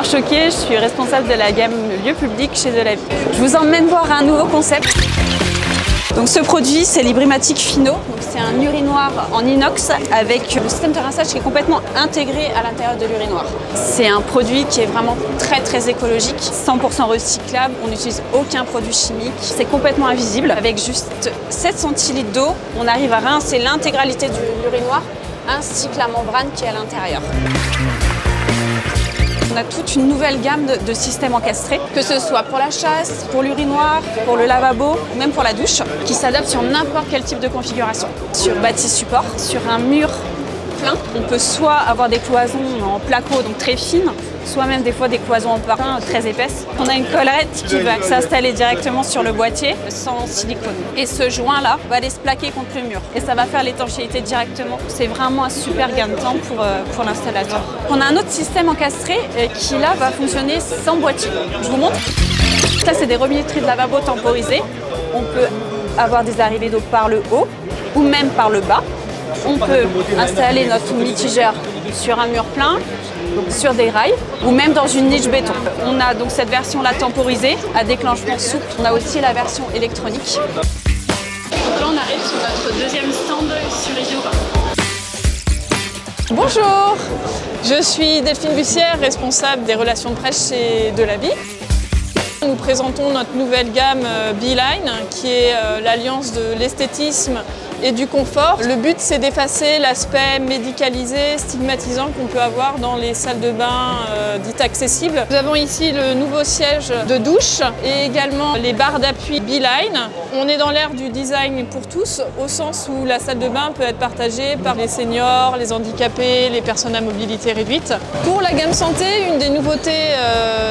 Choquée, je suis responsable de la gamme lieu public chez Delavie. Je vous emmène voir un nouveau concept. Donc ce produit, c'est l'Hybrimatic Phino. C'est un urinoir en inox avec le système de rinçage qui est complètement intégré à l'intérieur de l'urinoir. C'est un produit qui est vraiment très écologique, 100% recyclable, on n'utilise aucun produit chimique. C'est complètement invisible. Avec juste 7 centilitres d'eau, on arrive à rincer l'intégralité de l'urinoir ainsi que la membrane qui est à l'intérieur. On a toute une nouvelle gamme de systèmes encastrés, que ce soit pour la chasse, pour l'urinoir, pour le lavabo ou même pour la douche, qui s'adaptent sur n'importe quel type de configuration. Sur bâti support, sur un mur plein, on peut soit avoir des cloisons en placo, donc très fines, soit même des fois des cloisons en parpaing très épaisses. On a une collerette qui va s'installer directement sur le boîtier sans silicone. Et ce joint-là va aller se plaquer contre le mur. Et ça va faire l'étanchéité directement. C'est vraiment un super gain de temps pour l'installateur. On a un autre système encastré qui là va fonctionner sans boîtier. Je vous montre. Ça, c'est des robinetteries de lavabo temporisées. On peut avoir des arrivées d'eau par le haut ou même par le bas. On peut installer notre mitigeur sur un mur plein, donc sur des rails, ou même dans une niche béton. On a donc cette version-là temporisée, à déclenchement souple. On a aussi la version électronique. Donc là, on arrive sur notre deuxième stand sur Idiova. Bonjour, je suis Delphine Bussière, responsable des relations de presse chez Delavie. Nous présentons notre nouvelle gamme Beeline, qui est l'alliance de l'esthétisme et du confort. Le but, c'est d'effacer l'aspect médicalisé, stigmatisant qu'on peut avoir dans les salles de bain dites accessibles. Nous avons ici le nouveau siège de douche et également les barres d'appui Beeline. On est dans l'ère du design pour tous, au sens où la salle de bain peut être partagée par les seniors, les handicapés, les personnes à mobilité réduite. Pour la gamme santé, une des nouveautés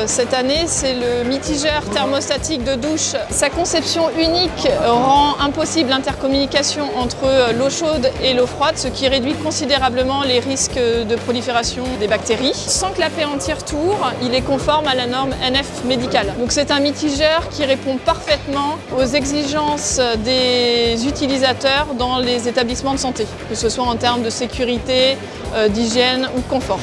cette année, c'est le mitigeur thermostatique de douche. Sa conception unique rend impossible l'intercommunication entre l'eau chaude et l'eau froide, ce qui réduit considérablement les risques de prolifération des bactéries. Sans clapet en tire-tour, il est conforme à la norme NF médicale. Donc c'est un mitigeur qui répond parfaitement aux exigences des utilisateurs dans les établissements de santé, que ce soit en termes de sécurité, d'hygiène ou de confort.